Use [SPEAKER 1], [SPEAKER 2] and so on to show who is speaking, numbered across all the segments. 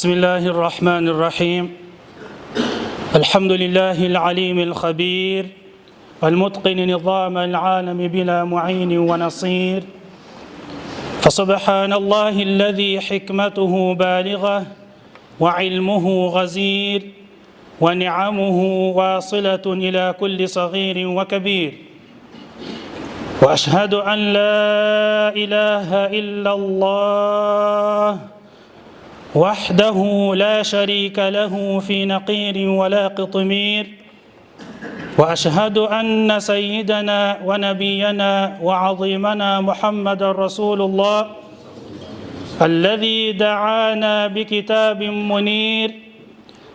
[SPEAKER 1] بسم الله الرحمن الرحيم الحمد لله العليم الخبير المتقن نظام العالم بلا معين ونصير فسبحان الله الذي حكمته بالغة وعلمه غزير ونعمه واصلة إلى كل صغير وكبير وأشهد أن لا إله إلا الله وحده لا شريك له في نقير ولا قطمير وأشهد أن سيدنا ونبينا وعظيمنا محمد رسول الله الذي دعانا بكتاب منير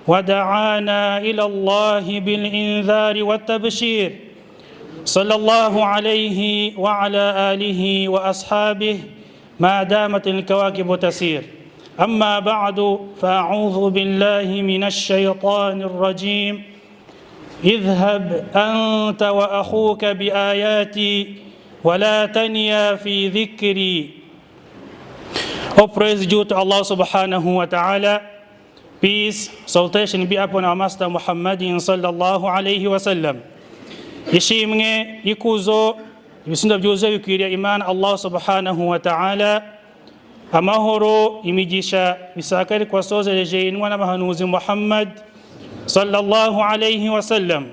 [SPEAKER 1] ودعانا إلى الله بالإنذار والتبشير صلى الله عليه وعلى آله وأصحابه ما دامت الكواكب تسير أما بعد فأعوذ بالله من الشيطان الرجيم اذهب أنت وأخوك بآياتي ولا تنيا في ذكري. All praise due to Allah subhanahu wa ta'ala. Peace, salutation be upon our Master Muhammadin sallallahu alayhi wa sallam. Ishimwe, ikuzo, ibisinda byuzuye bikwiriye Imana Allah subhanahu wa ta'ala. Amahoro imigisha bisakari kwa sozereje inwa n'abahanuzi Muhammad sallallahu alayhi wa sallam.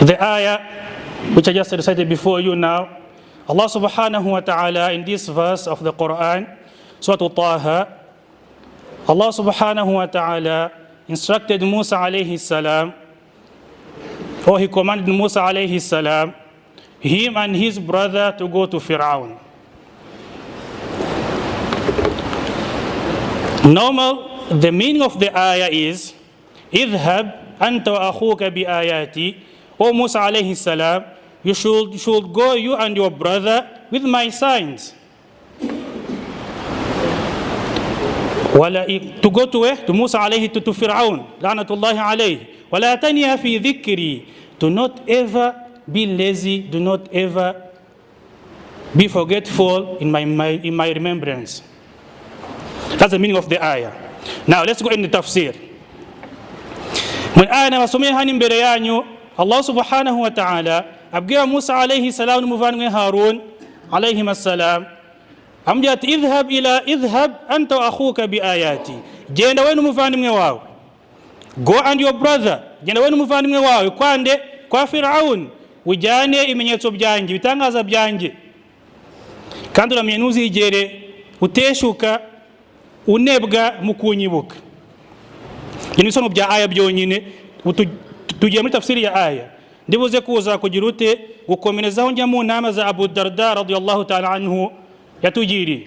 [SPEAKER 1] The ayah which I just recited before you now, Allah subhanahu wa ta'ala in this verse of the Quran, Surah Taha, Allah subhanahu wa ta'ala instructed Musa alayhi salam, or he commanded Musa alayhi salam, him and his brother to go to Fir'aun. Normal, the meaning of the ayah is, اذهب أنت وأخوك بآياتي. O Musa alayhi salam, you should go, you and your brother, with my signs. To go to where? To Musa alayhi, to Fir'aun, la'natullahi alayhi. ولا تنيا في ذكري. Do not ever be lazy, do not ever be forgetful in my remembrance. That's the meaning of the ayah. Now let's go in the tafsir. When ayah nawasomea hani mbele yanyu, Allah subhanahu wa ta'ala abgira Musa alayhi salam n'umuvandimwe Harun alayhim assalam, amubwira ati idhhab anta wa akhuka bi ayati. Genda we n'umuvandimwe wawe. Go and your brother. Genda we n'umuvandimwe wawe kwande kwa Fir'aun, ujyane ibimenyetso byanjye, bitangaza byanjye. Kandi uramenye ntuzigere uteshuka unebwa mu kunyibuka. Ni bisono bya aya byonyine. Tugiye muri tafsiri ya aya, ndibuze kuza kugira ute gukomerezaho njya mu nama za Abu Darda radiyallahu ta'ala anhu yatugiri.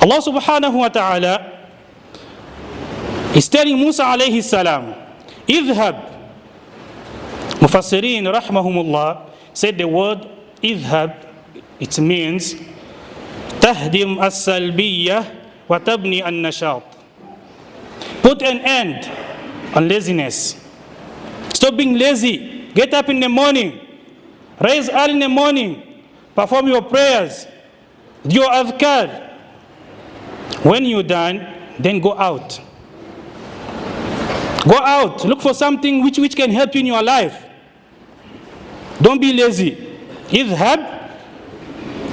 [SPEAKER 1] Allah subhanahu wa ta'ala is telling Musa alayhi salam, idhhab. Mufassirin rahmahumullah said the word idhhab, it means tahdim as-salbiyah wa tabni an-nashat. Put an end on laziness. Stop being lazy. Get up in the morning. Rise early in the morning. Perform your prayers. Do your adhkar. When you're done, then go out. Go out. Look for something which can help you in your life. Don't be lazy. Idhhab.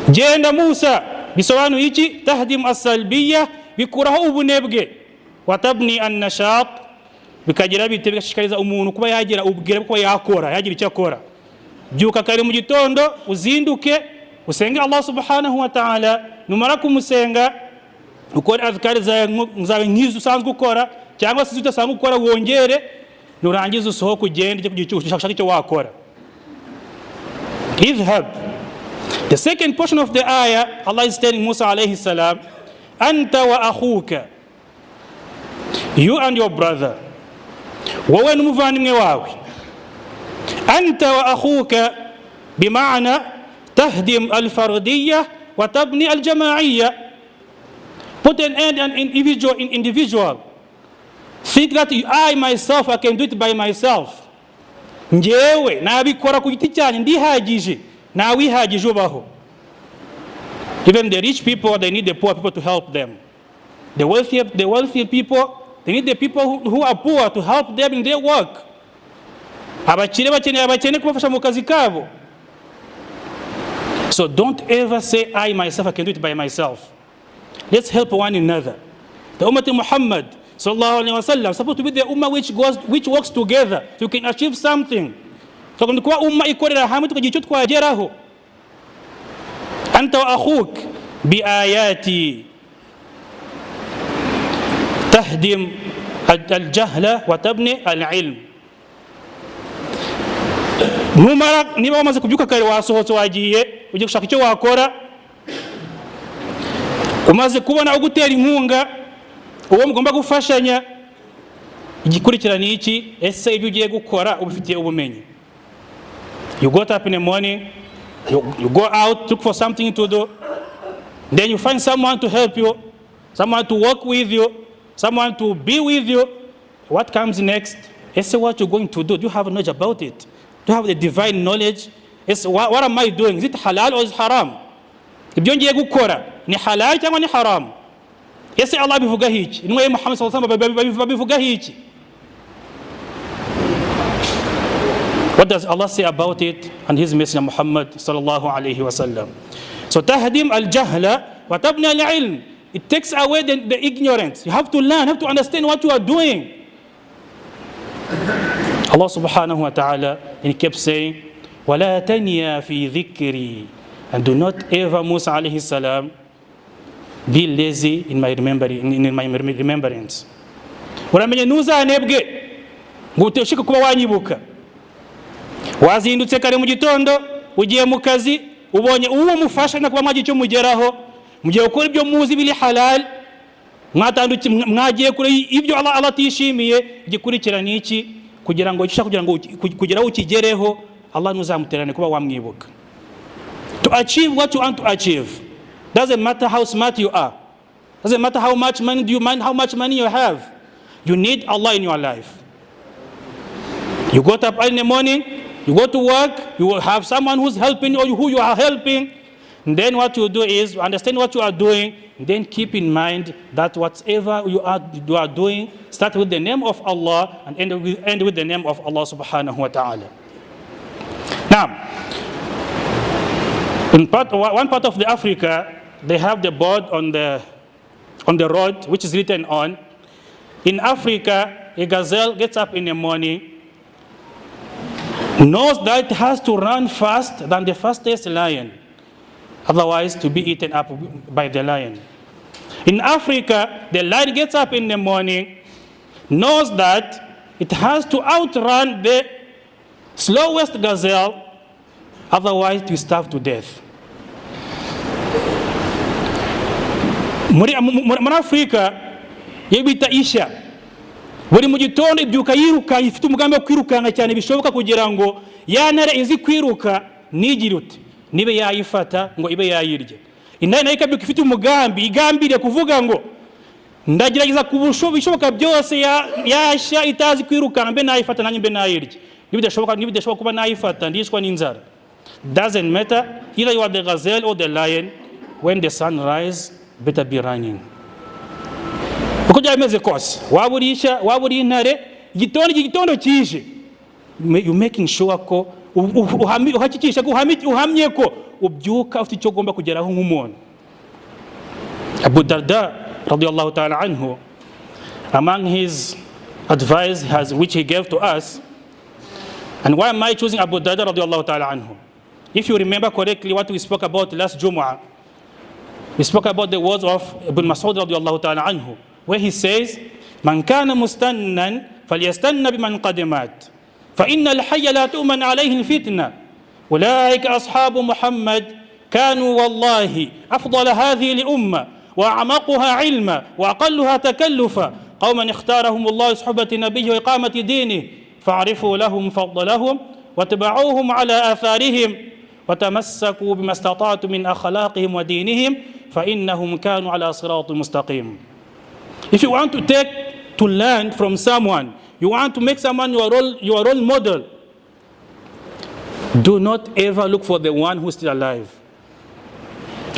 [SPEAKER 1] Jenda Musa. Bisawanu ichi tahdim as-salbiyah, bikuraho ubunebwe. Watabni an-nashat, bikagira bite bigashikariza umuntu kuba yagira ubwire kuba yakora, yagira icyo akora. Byuka kare mu gitondo uzinduke usenge Allah subhanahu wa ta'ala, numara kumusenga ukora adhkar zawe nkizo usanzwe ukora, cyangwa se utasanzwe ukora wongere, nurangiza usohoka ugende kugicushaka icyo wakora. Idhhab. The second portion of the ayah, Allah is telling Musa alayhi salam, anta wa akhuka. You and your brother. Wowe n'umuvandimwe wawe. Anta wa akhuka bima'na tahdim al-fardiyya wa tabni al-jama'iyya. Put an end on individual. Think that I myself, I can do it by myself. Njewe nabikora ku giti cyanjye ndihagije. Nawe ihagije ubaho. Even the rich people, they need the poor people to help them. The wealthy people, they need the people who are poor to help them in their work. Abakire bakeneye abakene kubafasha mu kazi kabo. So don't ever say, I myself, I can do it by myself. Let's help one another. The Ummah of Muhammad sallallahu alaihi wasallam supposed to be the Ummah which works together so you can achieve something. So kwa Ummah ikorera hamwe tukagira icyo twageraho. Anta wa akhuk bi ayati tahdim al-jahla wa tabni al-ilm. Niba wamaze kubyuka kare wasohotse wagiye ujye gushaka icyo wakora, umaze kubona ugutera inkunga uwo mugomba gufashanya, igikurikirana iki? Ese ibyo ugiye gukora ubifitiye ubumenyi? You got up in the morning, you go out, look for something to do, then you find someone to help you, someone to work with you, someone to be with you. What comes next? Ese what you're going to do? Do you have knowledge about it? Do you have the divine knowledge? What am I doing? Is it halal or is it haram? Ibyo ngiye gukora ni halal cyangwa ni haram? Ese Allah bivuga hiki? Inwe Muhammad sallallahu alaihi wasallam bivuga hiki? What does Allah say about it and His Messenger Muhammad sallallahu alaihi wasallam? So tahdim al-jahla wa tabni al-ilm. It takes away the ignorance. You have to learn, you have to understand what you are doing. Allah subhanahu wa ta'ala, and He kept saying, وَلَا تَنْيَا فِي ذِكْرِي. And do not ever, Musa alayhi salam, be lazy in my remembrance. Uramenye ntuzanebwe ngo ushike kuba wanyibuka. Wazindutse kare mu gitondo ugiye mu kazi ubonye uwo mufasha na kuba mwagiye cyo mugeraho, mugiye gukora ibyo muzi bili halal, mwatanduki mwagiye kure ibyo Allah atishimiye, gikurikirana iki kugira ngo kugeraho ukigereho Allah nuzamuterane kuba wamwibuka. To achieve what you want to achieve, doesn't matter how smart you are, doesn't matter how much money how much money you have, you need Allah in your life. You got up early in the morning, you go to work, you will have someone who's helping or who you are helping. And then what you do is understand what you are doing, and then keep in mind that whatever you are doing, start with the name of Allah and end with the name of Allah subhanahu wa ta'ala. Now, in one part of the Africa, they have the board on the road which is written on, in Africa, a gazelle gets up in the morning, knows that it has to run fast than the fastest lion, otherwise to be eaten up by the lion. In Africa, the lion gets up in the morning, knows that it has to outrun the slowest gazelle, otherwise to starve to death. Muri Afrika yebita isha, buri mu gitondo ibyuka yiruka, ifite umugambi wo kwirukanka cyane bishoboka kugira ngo yanare izi kwiruka nigirute nibe yayifata ngo ibe yayirye. Intare nayo ikabyuka ifite umugambi igambiriye kuvuga ngo ndagerageza kubishoboka byose yasha itazi kwirukanka mbe nayifata nanjye mbe nayirye. Nibidashoboka kuba nayifata ndishwa n'inzara. Doesn't matter, either you are the gazelle or the lion, when the sun rises, better be running. Uko byameze kose waburisha waburi intare igitondo kije, you making sure ko uhakikisha ko uhamye ko ubyuka ufite icyo gomba kugeraho nk'umuntu. Abu Darda radiyallahu ta'ala anhu, among his advice which he gave to us, and why am I choosing Abu Darda radiyallahu ta'ala anhu? If you remember correctly what we spoke about last Jumu'ah, we spoke about the words of Ibn Mas'ud radiyallahu ta'ala anhu, where he says, "Man kana mustannan falyastanna biman qadimat, fa inna al-hayya la tu'man alayhi al-fitna. Ulaika ashabu Muhammad kanu wallahi afdal hadhihi al-umma wa a'maquha 'ilma wa aqalluha takallufa. Qawman ikhtarahum Allah suhbati nabiyhi wa iqamati dinihi fa'rifu lahum fadlahum wa tabi'uhum 'ala atharihim وتمسكوا بما استطعتم من أخلاقهم ودينهم فإنهم كانوا على صراط مستقيم." If you want to learn from someone, you want to make someone your role model, do not ever look for the one who's still alive.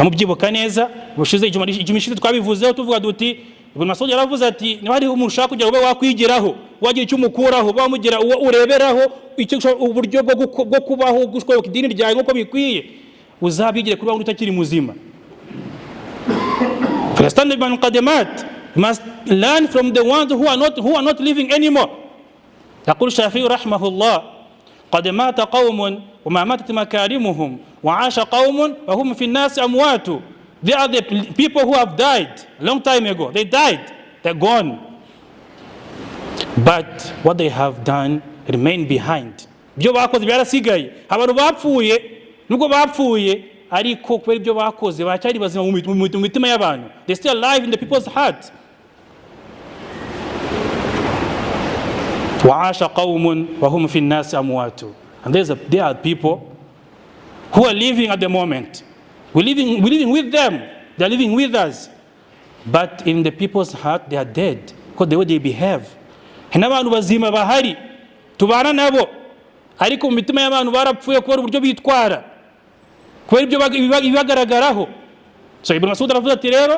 [SPEAKER 1] amubyibuka neza bushize Idjuma ishize twabivuzeho tuvuga duti Ibn Mas'ud yaravuze ati niba hari umushaka kugira ube wakwigiraho wagira icyo umukuraho bamugira uwo ureberaho icyo uburyo bwo kubaho gushobora idini ryawe nko bikwiye uzabigire kuri bantu utakiri muzima. Understand ibn qadamat must learn from the ones who are not living anymore. يقول الشافعي رحمه الله قد مات قوم وما ماتت مكارمهم وعاش قوم وهم في الناس أموات. They are the people who have died a long time ago. They died, they're gone, but what they have done remain behind. Ibyo bakoze byarasigaye. Abantu bapfuye nubwo bapfuye ariko kubera ibyo bakoze bacyari bazima mu mitima y'abantu. They still alive in the people's heart. وعاش قوم وهم في الناس أموات. And there are people who are living at the moment. We're living with them. They're living with us. But in the people's heart, they are dead because the way they behave. N'abantu bazima bahari tubana nabo ariko mu mitima y'abantu barapfuye kubera uburyo bitwara kubera ibyo bibagaragaraho. So Ibn Mas'ud aravuze ati rero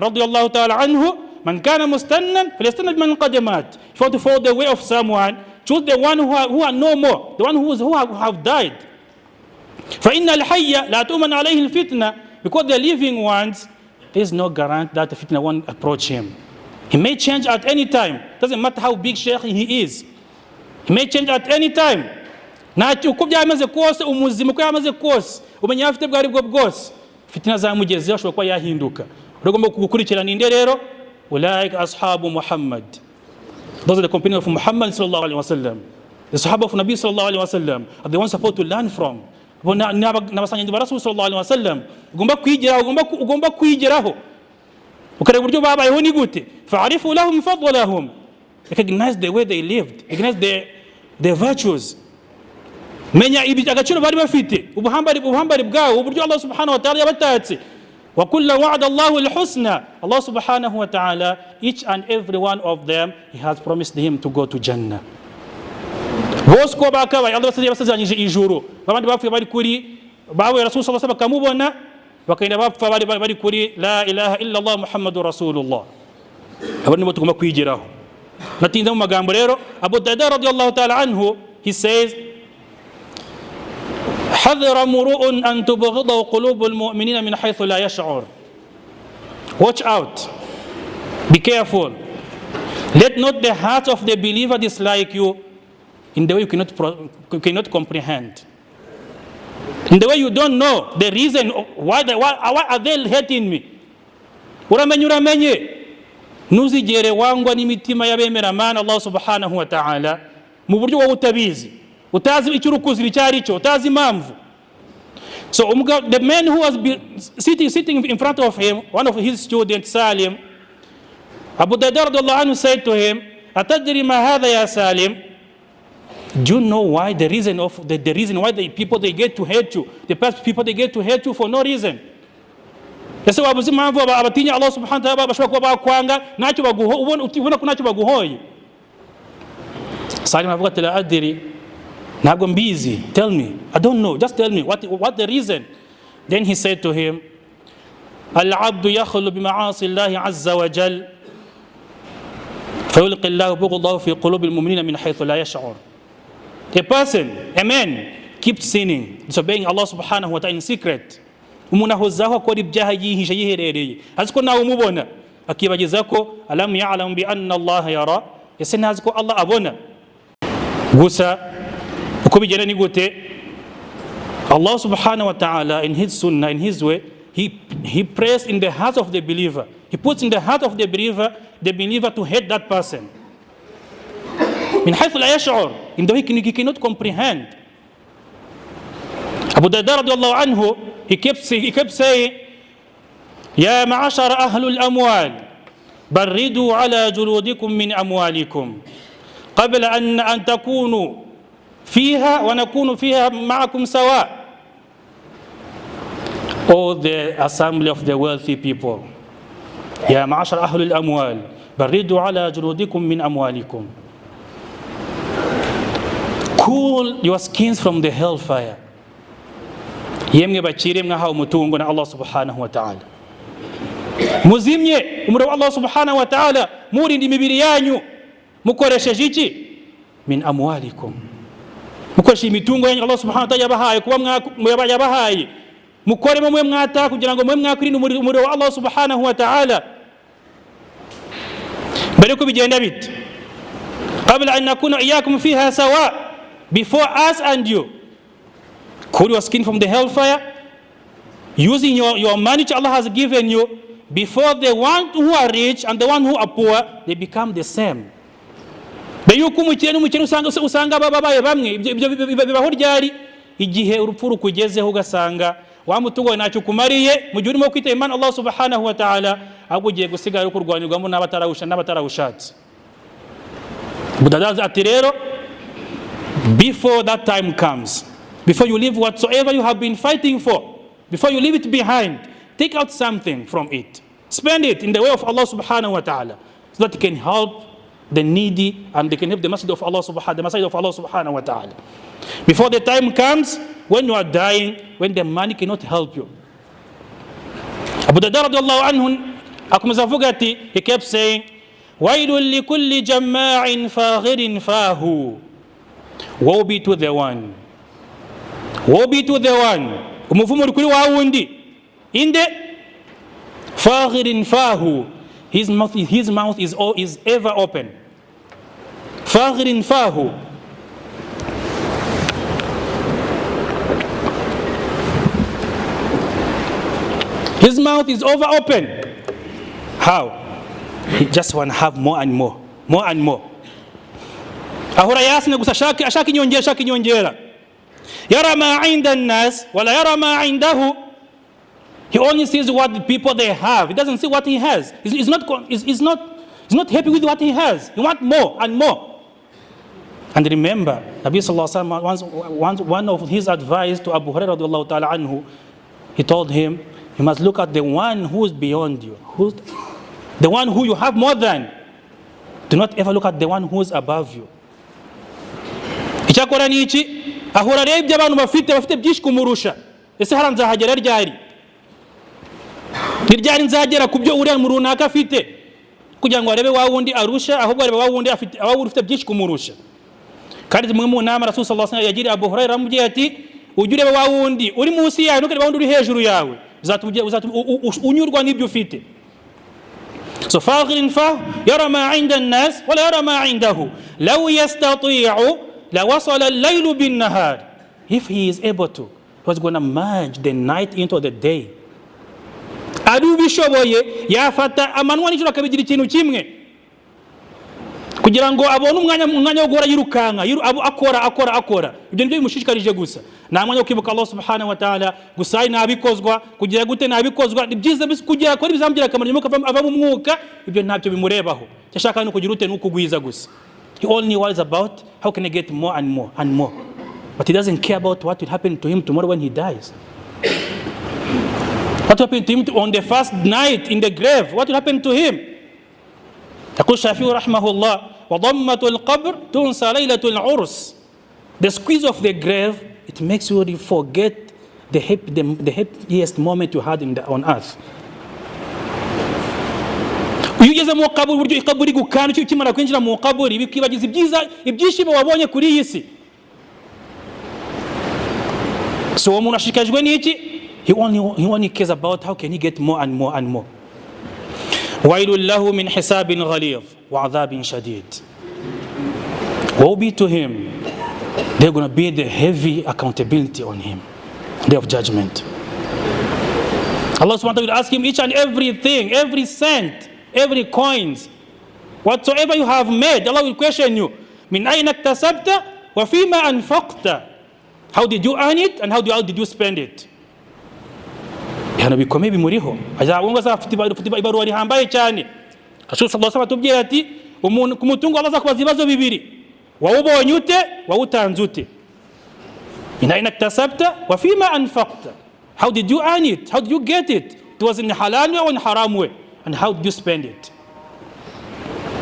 [SPEAKER 1] radiyallahu ta'ala anhu man kana mustannan falyastanna biman qadamat. If you want to follow the way of someone, choose the one who are no more, the one who have died. فإن الحي لا تؤمن عليه الفتنة, because the living ones, there is no guarantee that the fitna won't approach him. He may change at any time. Doesn't matter how big Sheikh he is. He may change at any time. Ntacyo uko byamaze kose umuzima uko yamaze kose umenya afite bwari bwo bwose fitna zamugezeho ashobora kuba yahinduka. Uragomba gukurikirana inde rero ulaika ashabu Muhammad. Those are the companions of Muhammad sallallahu alaihi wasallam. The Sahaba of Nabi sallallahu alaihi wasallam are the ones supposed to learn from. N'abasangizi ba Rasul sallallahu alaihi wasallam ugomba kwigiraho ukareba uburyo babayeho ni gute. Fa'arifu lahum fadlahum. Recognize the way they lived, recognize their virtues. Menya agaciro bari bafite, ubuhambari bwabo, uburyo Allah subhanahu wa ta'ala yabatatse. Wa kullu wa'ada Allahu al-husna. Allah subhanahu wa ta'ala, each and every one of them, He has promised him to go to Jannah. Bose ko bakabaye Allah basezeranyije ijuru. Babandi bapfuye bari kuri bawe Rasul sallallahu alaihi wasallam bakamubona bakagenda bapfa bari kuri la ilaha illa Allah Muhammadur Rasulullah. Abo nibo tugomba kwigiraho. Natinda mu magambo rero Abu Darda radiyallahu ta'ala anhu, he says حذر مروء أن تبغض قلوب المؤمنين من حيث لا يشعر. Watch out, be careful. Let not the heart of the believer dislike you in the way you cannot comprehend, in the way you don't know the reason why are they hating me. Uramenye ntuzigere wangwa n'imitima y'abemera mana Allah subhanahu wa ta'ala mu buryo wowe utabizi, utazi icyo urukuzira icyari cyo, utazi impamvu. So the man who was sitting in front of him, one of his students, Salim, Abu Darda radiyallahu anhu said to him, atadri ma hadha ya Salim? Do you know why the reason why the people they get to hate you, the past people they get to hate you for no reason? Ese wabuze impamvu abatinya Allah subhanahu wa ta'ala bashobora kuba bakwanga ntacyo ubona ko ntacyo baguhoye. Salim avuga ati la adri, ntabwo mbizi, tell me, I don't know, just tell me what the reason. Then he said to him, al-abdu yakhlu bima'asi Allah azza wa jal fayulqi Allah bughdahu fi qulubi al-mu'minina min haythu la yash'ur. A man keeps sinning, disobeying Allah subhanahu wa ta'ala in secret. Umuntu ahozaho akora ibyaha yihishe yiherereye, azi ko nawe umubona, akibagiza ko alam ya'lam bi anna Allah yara, ese ntazi ko Allah abona. Gusa uko bigera ni gute, Allah subhanahu wa ta'ala in his sunnah, in his way, he prays in the heart of the believer. He puts in the heart of the believer to hate that person. Min haythu la yash'ur, in the way he cannot comprehend. Abu Darda radiyallahu anhu, he kept saying, Ya ma'ashara ahlul amwal, barridu ala juludikum min amwalikum, qabla an takunu fiha wa nakunu fiha ma'akum sawa. All the assembly of the wealthy people, Ya ma'ashara ahlul amwal, barridu ala juludikum min amwalikum. Cool your skins from the hellfire. yemwe bakire mwahawe umutungo na Allah subhanahu wa ta'ala, muzimye umuriro wa Allah subhanahu wa ta'ala, murinda imibiri yanyu mukoresheje iki? Min amwalikum, mukoresheje imitungo yanyu Allah subhanahu wa ta'ala yabahaye, kuba yabahaye mukoremo mwe mwata kugira ngo mwe mwakwirinda umuriro wa Allah subhanahu wa ta'ala. Mbere ko bigenda bite? Qabla an nakuna iyyakum fiha sawa, before us and you cool your skin from the hellfire, using your money which Allah has given you, before the one who are rich and the one who are poor, they become the same. Yuko umukene n'umukene usanga babaye bamwe, ibyo bibaho ryari? Igihe urupfu rukugezeho ugasanga wa mutungo ntacyo kumariye, mu gihe urimo kwita Imana Allah subhanahu wa ta'ala, ahubwo ugiye gusigara kurwanirwamo n'abatarawushatse. Budadazi ati rero, before that time comes, before you leave whatsoever you have been fighting for, before you leave it behind, take out something from it. Spend it in the way of Allah subhanahu wa ta'ala, so that it can help the needy and they can help the masjid of Allah subhanahu wa ta'ala. Before the time comes when you are dying, when the money cannot help you. Abu Darda radiallahu anhu akomeza avuga ati, he kept saying, wailul likulli jamma'in faghirin fahu, woe be to the one, woe be to the one, umuvumo uri kuri wa wundi inde faghirin fahu, his mouth is ever open. Faghirin fahu, his mouth is over open. How? He just want to have more and more, more and more. Ahora yasina gusa ashaki nyongera. Yara ma 'inda an-nas wala yara ma 'indahu. He only sees what the people they have. He doesn't see what he has. He's not happy with what he has. He wants more and more. And remember, Nabi sallallahu alaihi wasallam, one of his advice to Abu Hurairah radhiyallahu ta'ala anhu, he told him, you must look at the one who is beyond you, the one who you have more than. Do not ever look at the one who is above you. Icyakora ni iki? Ahura rero ibyo abantu bafite byinshi kumurusha. Ese hara nzahagera ryari? Ryari nzagera kubyo uriya mu runaka afite, kugira ngo arebe wa wundi arusha, ahubwo arebe wa wundi ufite byinshi kumurusha. Kandi mwe mu nama Rasul sallallahu alaihi wasallam yagiriye Abu Hurairah amubwiye ati, ujye ureba wa wundi uri munsi yawe, ntukareba wundi uri hejuru yawe, uzatuma unyurwa n'ibyo ufite. So faghirin fa yara ma 'inda an-nas wala yara ma 'indahu, law yastati'u la wasala al-laylu bin-nahar. If he is able to, he was going to merge the night into the day. Abishoboye yafata amanwa n'ijoro akabigira ikintu kimwe, kugira ngo abone umwanya wo guhora yirukanka akora. Ibyo nibyo bimushishikarije gusa. Nta mwanya wo kwibuka Allah subhanahu wa ta'ala, gusa nabikozwa kugira gute nabikozwa, ni byiza kugira ko bizamugira akamaro nyuma ava mu mwuka, ibyo ntabyo bimurebaho. Cyashaka no kugira ute n'ukugwiza gusa. He only worries about how can I get more and more and more. But he doesn't care about what will happen to him tomorrow when he dies. What will happen to him on the first night in the grave? What will happen to him? يقول الشافعي رحمه الله, وضمة القبر تنسى ليلة العرس. The squeeze of the grave, it makes you forget the happiest moment you had on earth. Iyo ugeze mu kaburi, buryo ikaburi gukana cyo kimara kwinjira mu kaburi, bikibagiza ibyishimo wabonye kuri iyi si. So umuntu ashikajwe n'iki? He only cares about how can he get more and more and more. وَيْلٌ لَهُ مِنْ حِسَابٍ غَلِيظٍ وَعَذَابٍ شَدِيدٍ. Woe be to him. They're going to be the heavy accountability on him, day of judgment. Allah subhanahu wa ta'ala will ask him each and everything, every cent, every coins, whatsoever you have made. Allah will question you. مِنْ أَيْنَ اكْتَسَبْتَ وَفِيمَا أَنْفَقْتَ. How did you earn it and how did you spend it? Hano bikomeye bimuriho. Azabunga azafite ibaruwa rihambaye cyane. Rasul sallallahu alaihi wasallam atubwiye ati, umuntu ku mutungo Allah azakubaza ibibazo bibiri. Wawubonye ute, wawutanze ute. Min ayna iktasabta wa fima anfaqta. How did you earn it? How did you get it? It was in the halal way or in the haram way? And how did you spend it?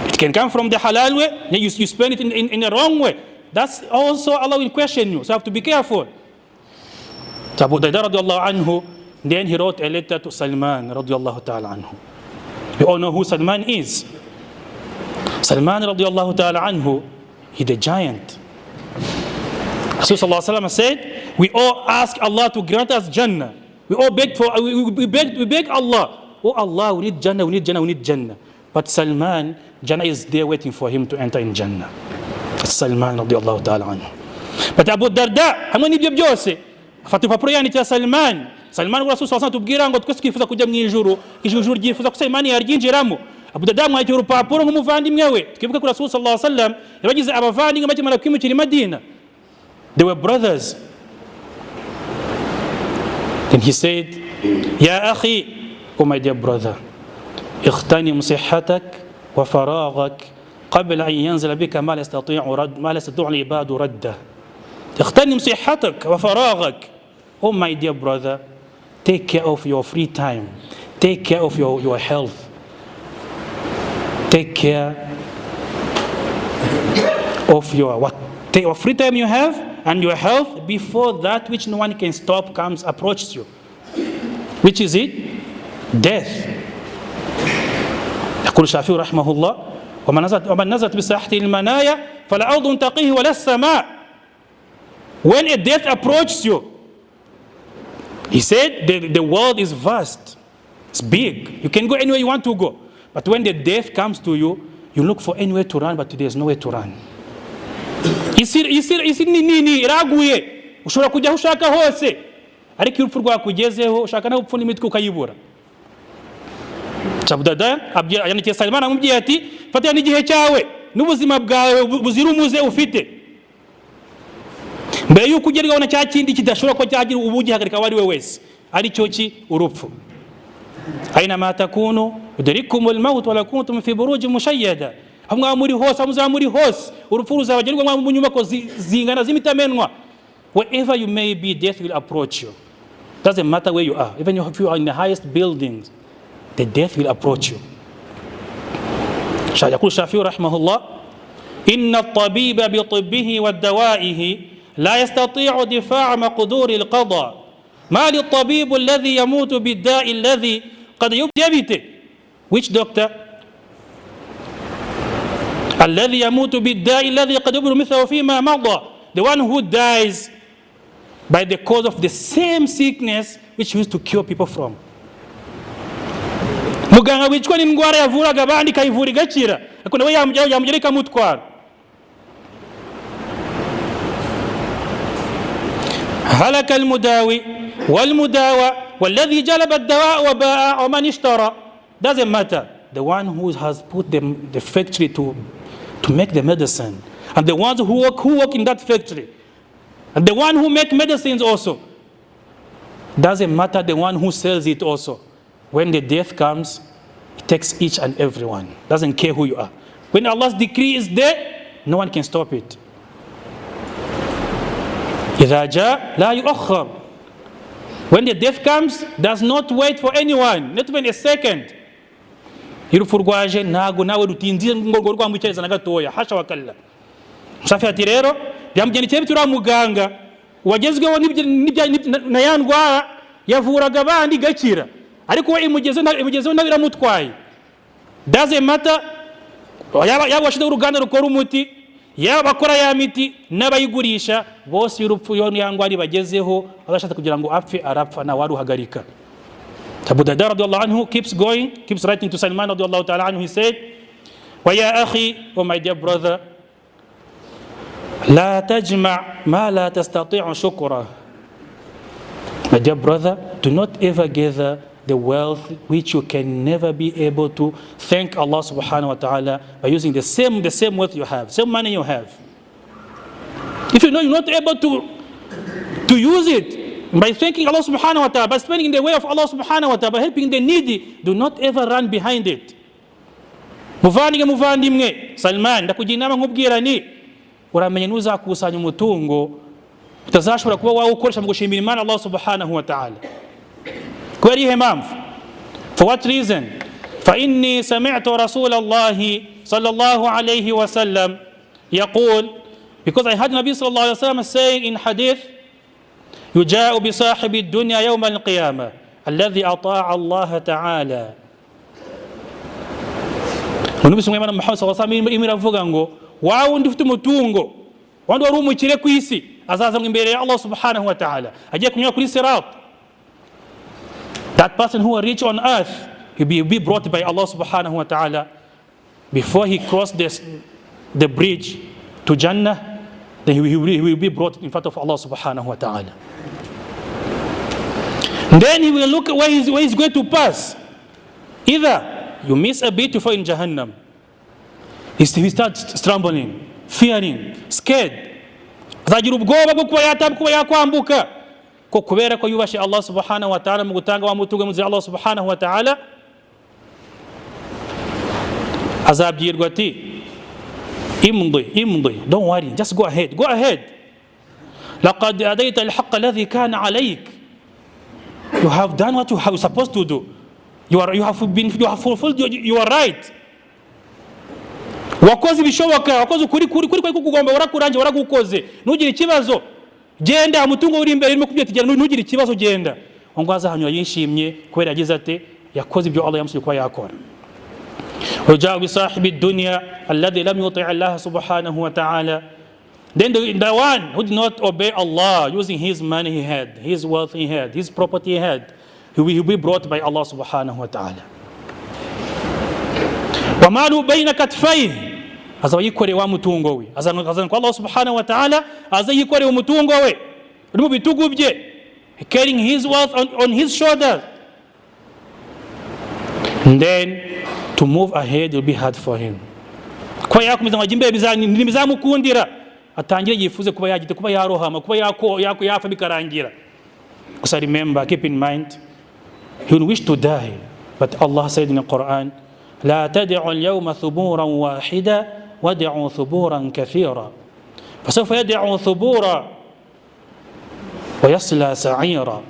[SPEAKER 1] It can come from the halal way, then you spend it in the wrong way. That's also Allah will question you. So you have to be careful. Abu Darda radiallahu anhu, then he wrote a letter to Salman radiallahu ta'ala anhu. You all know who Salman is. Salman radiallahu ta'ala anhu, he's the giant. Rasul sallallahu alaihi wasallam said, we all ask Allah to grant us Jannah. We all beg for, we beg Allah. Oh Allah, we need Jannah, we need Jannah, we need Jannah. But Salman, Jannah is there waiting for him to enter in Jannah. That's Salman radiallahu ta'ala anhu. But Abu Darda, hamwe n'ibyo byose, afata urupapuro yandikira Salman. Salman wa Rasul sallallahu alaihi wasallam tubwira ngo twese twifuza kujya mu ijuru, ijuru ryifuza ko Salman yaryinjiramo. Abu Darda mwakira urupapuro nk'umuvandimwe we. Twibuke ko Rasul sallallahu alaihi wasallam yabagize abavandimwe bakimara kwimukira i Madina. They were brothers. Then he said, Ya akhi, oh my dear brother, اغتنم صحتك وفراغك قبل أن ينزل بك ما لا يستطيع العباد رده. اغتنم صحتك وفراغك. Oh my dear brother, take care of your free time. Take care of your health. Take care of your free time you have and your health before that which no one can stop approaches you. Which is it? Death. يقول الشافعي رحمه الله ومن نزلت بساحته المنايا فلا أرض تقيه ولا السماء. When a death approaches you, he said the world is vast, it's big, you can go anywhere you want to go. But when the death comes to you, you look for anywhere to run, but there's nowhere to run. isi nini iraguye, ushobora kujya aho ushaka hose, ariko iyo urupfu rwakugezeho ushaka no gupfuna imitwe ukayibura. Abu Darda yandikiye Salman amubwiye ati, fatira n'igihe cyawe n'ubuzima bwawe buzira umuze ufite, mbere yuko ugerwaho na cya kindi kidashobora ko cyagira ubugihagarika wari we wese, ari cyo ki urupfu. Aynama takunu yudrikumul maut wa la kuntum fi burujin mushayyada. Hamwe muri hose, muzamuri hose, urupfu ruzabagerwa mu nyubako zingana zimitamenwa. Wherever you may be, death will approach you. Doesn't matter where you are. Even if you are in the highest buildings, the death will approach you. يقول الشافعي رحمه الله إن الطبيب بطبه ودوائه لا يستطيع دفاع مقدور القضاء ما للطبيب الذي يموت بالداء الذي قد يبته. Which doctor? الذي يموت بالداء الذي قد يبته مثله فيما مضى. The one who dies by the cause of the same sickness which he used to cure people from. Muganga wicwa n'indwara yavuraga abandi kayivura igakira, ariko nawe yamugera ikamutwara. هلك المداوي والمداوى والذي جلب الدواء وباع ومن اشترى. Doesn't matter. The one who has put the factory to make the medicine, and the ones who work in that factory, and the one who make medicines also. Doesn't matter the one who sells it also. When the death comes, it takes each and every one. Doesn't care who you are. When Allah's decree is there, no one can stop it. إذا جاء لا يؤخر. When the death comes, does not wait for anyone, not even a second. Urupfu rwaje ntago nawe rutindiye ngo rwamwicyariza na gatoya, hasha wakalla. Mushafi ati rero byamugendekeye bituri muganga wagezweho na yandwara yavuraga abandi gakira, ariko we imugezeho nabiramutwaye. Doesn't matter yaba washize uruganda rukora umuti, yaba bakora ya miti n'abayigurisha, bose urupfu yo yangwari bagezeho abashaka kugira ngo apfe arapfa na waruhagarika. Abu Darda radiyallahu anhu keeps going, keeps writing to Salman radiyallahu ta'ala anhu. He said, wa ya akhi, oh my dear brother, la tajma' ma la tastati'u shukra. My dear brother, do not ever gather the wealth which you can never be able to thank Allah subhanahu wa ta'ala by using the same wealth you have, same money you have. If you know you're not able to use it by thanking Allah subhanahu wa ta'ala, by spending in the way of Allah subhanahu wa ta'ala, by helping the needy, do not ever run behind it. Muvandimwe Salman, ndakugira inama nkubwira ni uramenye nuzakusanya umutungo utazashobora kuba wawukoresha mu gushimira Imana Allah subhanahu wa ta'ala. Kwa hiyo mpamvu, for what reason? فإني سمعت رسول الله صلى الله عليه وسلم يقول, because I heard Nabi صلى الله عليه وسلم saying in hadith, يجاء بصاحب الدنيا يوم القيامة الذي أطاع الله تعالى. Unubise mwema na Muhammad sallallahu alaihi wasallam imiravuga ngo wawe undi ufite umutungo wandi wari umukire ku isi azaza imbere ya Allah subhanahu wa ta'ala agiye kunyura kuri sirat. That person who are rich on earth, he will be brought by Allah subhanahu wa ta'ala before he crossed the bridge to Jannah. Then he will be brought in front of Allah subhanahu wa ta'ala. Then he will look where he's going to pass. Either you miss a bit before in Jahannam. He starts trembling, fearing, scared. Azagira ubwoba bwo kuba yakwambuka. Ko kubera ko yubashe Allah subhanahu wa ta'ala mu gutanga wa mutungo mu Allah subhanahu wa ta'ala. Azabwirwa ati imdi, don't worry, just go ahead. لقد أديت الحق الذي كان عليك. You have done what you are supposed to do. You have fulfilled your right. Wakoze ibishoboka, wakoze ukuri kugomba warakuranje waragukoze. Ntugire ikibazo. Genda umutungo uri imbere irimo kubyita genda ntugire ikibazo genda. Ngo azahanyura yishimye kubera yagize ate yakoze ibyo Allah yamusabye kuba yakora. وجاء بصاحب الدنيا الذي لم يطع الله سبحانه وتعالى. Then the one who did not obey Allah, using his money he had, his wealth he had, his property he had, he will be brought by Allah subhanahu wa ta'ala. وَمَالُ بَيْنَ كَتْفَيْهِ. Azaba yikoreye wa mutungo we. Azana kwa Allah subhanahu wa ta'ala, aza yikoreye umutungo we. Uri mu bitugu bye. Carrying his wealth on his shoulders. And then to move ahead will be hard for him. Kwa yakomeza ngo imbere bizamukundira. Atangire yifuze kuba yagite kuba yarohama kuba yafa bikarangira. Because remember, keep in mind, he will wish to die, but Allah said in the Quran, لا تدعوا اليوم ثبورا واحدا ودعوا ثبورا كثيرا فسوف يدعوا ثبورا ويصلى سعيرا.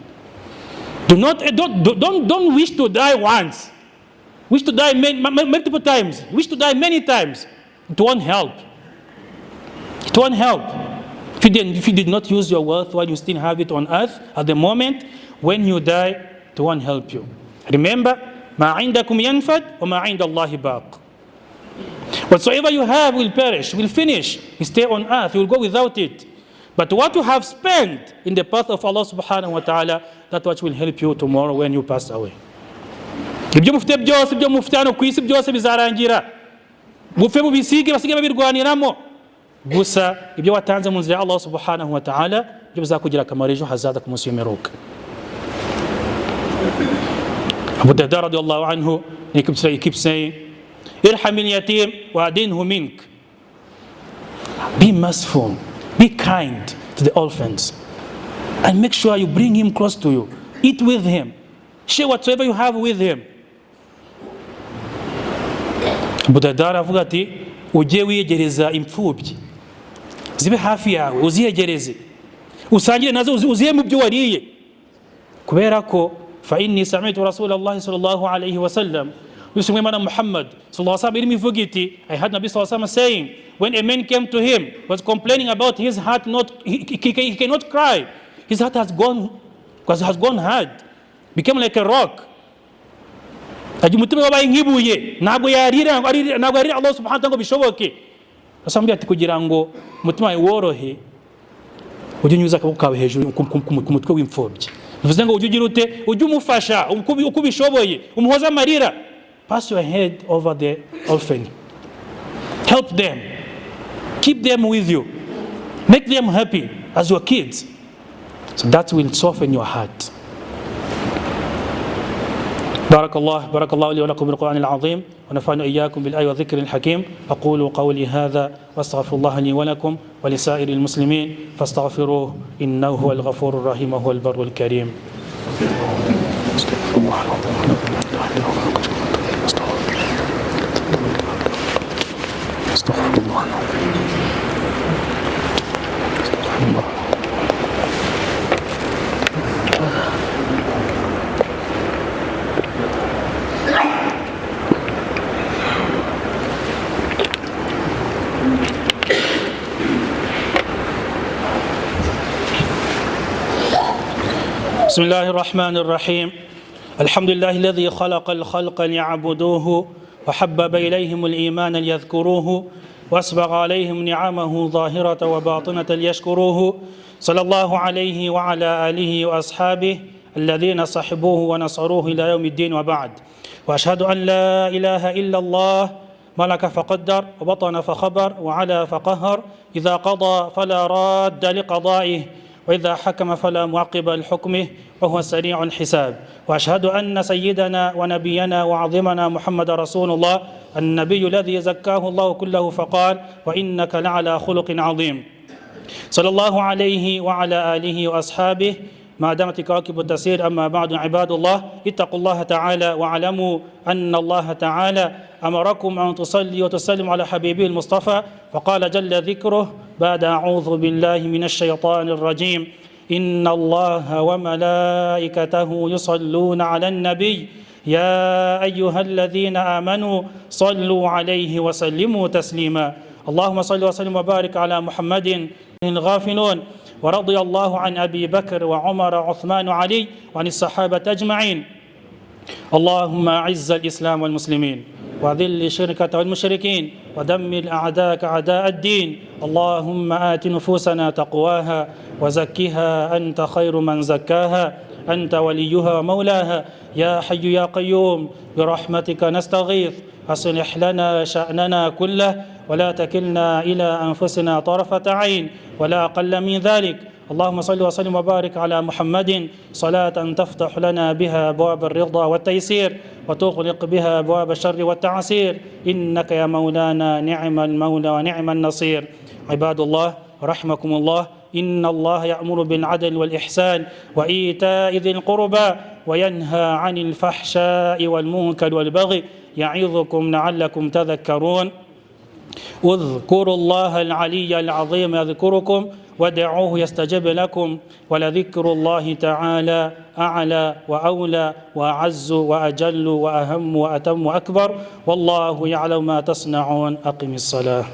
[SPEAKER 1] Don't wish to die once. Wish to die multiple times. Wish to die many times. It won't help. It won't help. If you did not use your wealth while you still have it on earth at the moment, when you die, it won't help you. Remember, ما عندكم ينفد وما عند الله باق. Whatsoever you have will perish, will finish. You stay on earth, you will go without it. But what you have spent in the path of Allah subhanahu wa ta'ala, that what will help you tomorrow when you pass away. Ibyo mufite byose ibyo mufite hano ku isi byose bizarangira. Mupfe mubisige basige babirwaniramo. Gusa ibyo watanze mu nzira ya Allah subhanahu wa ta'ala byo bizakugira akamaro ejo hazaza ku munsi w'imperuka. Abu Darda radiyallahu anhu he keeps saying, irham al-yatim wa adinhu mink. Be merciful, be kind to the orphans, and make sure you bring him close to you. Eat with him, share whatsoever you have with him. Abu Darda avuga ati ujye wiyegereza imfubyi zibe hafi yawe, uziyegereze usangire nazo uzihe mu byo wariye, kubera ko fa inni sami'tu Rasulullah sallallahu alayhi wa sallam, Muhammad sallallahu alayhi wa sallam ivuga iti, I heard Nabi sallallahu alayhi wa sallam saying, when a man came to him, was complaining about his heart, he cannot cry, his heart has gone hard, became like a rock. Umutima wabaye nkibuye, ntabwo yarira Allah subhanahu wa ta'ala ngo bishoboke. Asambye ati kugira ngo umutima wawe worohe, ujye unyuza akaboko kawe hejuru ku mutwe w'imfubyi. Bivuze ngo ujye ugira ute, ujye umufasha uko bishoboye, umuhoza amarira. Pass your head over the orphan. Help them. Keep them with you. Make them happy as your kids. So that will soften your heart. بارك الله لي ولكم بالقرآن العظيم ونفعنا إياكم بالآية والذكر الحكيم. أقول قولي هذا واستغفر الله لي ولكم ولسائر المسلمين فاستغفروه إنه هو الغفور الرحيم وهو البر الكريم. استغفر الله. بسم الله الرحمن الرحيم الحمد لله الذي خلق الخلق ليعبدوه وحبب إليهم الإيمان ليذكروه وأسبغ عليهم نعمه ظاهرة وباطنة ليشكروه صلى الله عليه وعلى آله وأصحابه الذين صحبوه ونصروه إلى يوم الدين وبعد. وأشهد أن لا إله إلا الله ملك فقدر وبطن فخبر وعلى فقهر، إذا قضى فلا راد لقضائه وإذا حكم فلا معقب لحكمه وهو سريع الحساب. وأشهد أن سيدنا ونبينا وعظمنا محمد رسول الله، النبي الذي زكاه الله كله فقال: وإنك لعلى خلق عظيم. صلى الله عليه وعلى آله وأصحابه ما دامت كواكب التسير. أما بعد، عباد الله، اتقوا الله تعالى واعلموا أن الله تعالى أمركم أن تصلي وتسلم على حبيبه المصطفى، فقال جل ذكره بعد أعوذ بالله من الشيطان الرجيم: إن الله وملائكته يصلون على النبي يا أيها الذين آمنوا صلوا عليه وسلموا تسليما. اللهم صل وسلم وبارك على محمد الغافلون. ورضي الله عن أبي بكر وعمر وعثمان وعلي وعن الصحابة أجمعين. اللهم أعز الإسلام والمسلمين وذل الشرك والمشركين ودمر أعداءك أعداء الدين. اللهم آت نفوسنا تقواها وزكها أنت خير من زكاها، أنت وليها ومولاها. يا حي يا قيوم برحمتك نستغيث، أصلح لنا شأننا كله ولا تكلنا إلى أنفسنا طرفة عين ولا أقل من ذلك. اللهم صل وسلم وبارك على محمد صلاة تفتح لنا بها أبواب الرضا والتيسير وتغلق بها أبواب الشر والتعسير، إنك يا مولانا نعم المولى ونعم النصير. عباد الله رحمكم الله، إن الله يأمر بالعدل والإحسان وإيتاء ذي القربى وينهى عن الفحشاء والمنكر والبغي يعظكم لعلكم تذكرون. اذكروا الله العلي العظيم يذكركم وادعوه يستجب لكم، ولذكر الله تعالى أعلى وأولى وأعز وأجل وأهم وأتم وأكبر، والله يعلم ما تصنعون. أقم الصلاة.